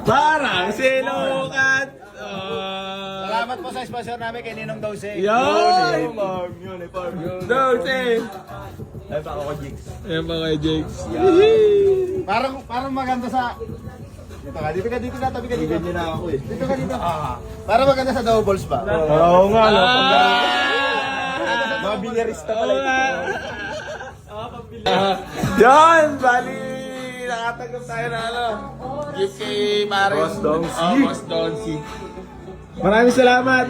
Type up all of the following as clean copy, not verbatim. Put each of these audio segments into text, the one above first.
Parang sinukat. Salamat po sa sponsor namin kay Ninong Dose. Yon! Uniform. Dose! Ay, pa ako, Jigs. Ayan pa kay Jakes. Parang maganda sa... Dito ka, tabi ka dito. Ganyan na ako eh. Dito ka dito. Para maganda sa doubles pa. Oo nga, no? Mga bilyarista pala ito. Yan! Bali! Nakatanggap tayo na ano. Gift kay Paris. Boss Donsi. Boss Donsi. Maraming salamat.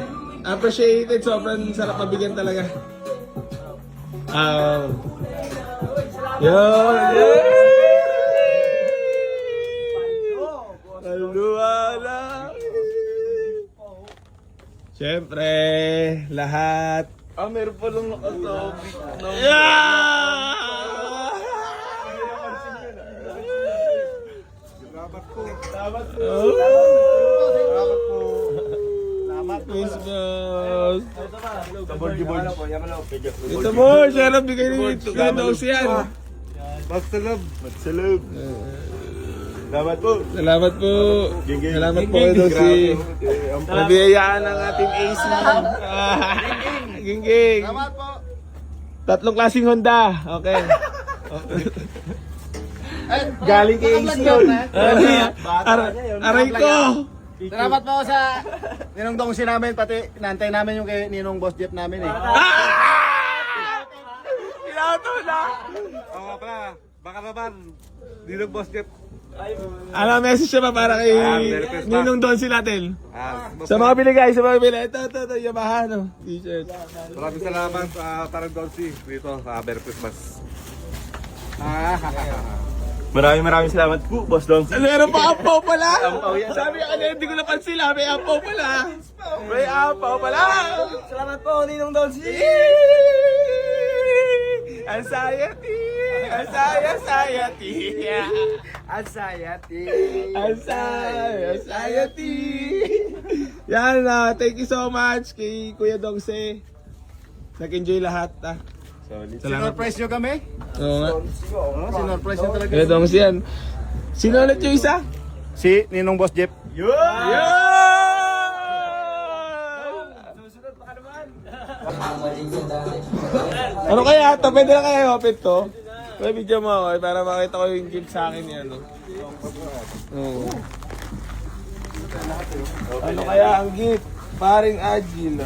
Appreciated. Sobrang sarap mabigyan talaga. Yan! Alwala. Siyempre, lahat. Meron pa lang nakasabi. Yeah! Salamat po. Salamat po. Salamat po. Salamat po. Christmas. Ito mo, siya lang bigay nito. Ganda ko siya. Magsalab. Salamat po. Salamat po. Ginging. Salamat po ito si nabiyayaan ng ating AC. Gingging. Salamat po. Tatlong klaseng Honda. Okay. Galing kay AC yun. Aray ko. Salamat po sa Ninong Dongsi namin, pati nantay namin yung kay Ninong Boss Jeff namin eh. Pinato na. Oo nga pala, baka naman, Ninong Boss Jeff. Ano, message siya pa para kay Merry Christmas. Ninong Don Silatel. Sa mga bili guys, sa mga bili. Ito, Yamaha, no? T-shirt. Maraming salamat sa Parang Dongsi dito sa Merry Christmas. Maraming salamat po, Boss Donsi. Meron pa ampaw pala. Ampaw yan. Sabi ka kanina, hindi ko napansin. May ampaw pala. May ampaw pala. Salamat po, Ninong Donsi. Anxiety. Anxiety. Anxiety. Yan na. Thank you so much kay Kuya Dongse. Nag-enjoy lahat. Salamat. Sinurprise nyo kami? Oo nga. Sinurprise nyo talaga. Kuya Dongse yan. Sino ulit yung isa? Si Ninong Boss Jeff. Ano kaya? Pwede na kaya open to? May video mo ako para makita ko yung gift sa akin yan. Oo. Ano kaya ang gift? Paring Agil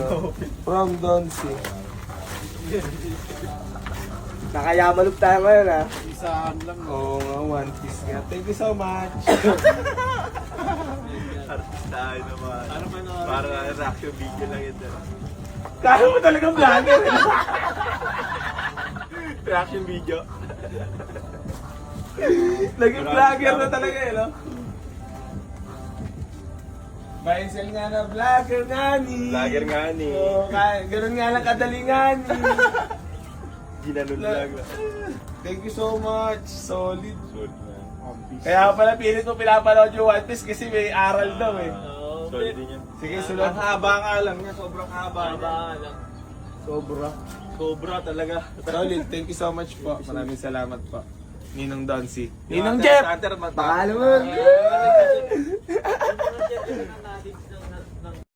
from Donsi. Nakayamalog tayo ngayon, ha? Isaan lang. Oo nga, one piece nga. Thank you so much. Artistahan naman. Para reaction video lang yun. Kaya mo talagang vlogger. Reaction video. Naging vlogger na talaga eh, no? Baisel nga na vlogger nga ni. Vlogger nga ni. Oo, ganun nga lang kadali nga ni. Ginanun lang. Thank you so much. Solid. Solid na. Kaya pala pilit mo pinapanood yung One Piece kasi may aral daw eh. Solid din yan. Sige, sunod. Ang haba nga lang niya. Sobrang haba niya. Sobra talaga. Solid. Thank you so much po. Maraming salamat po. Ninong Donsi. Ninong Jeff! Baka naman.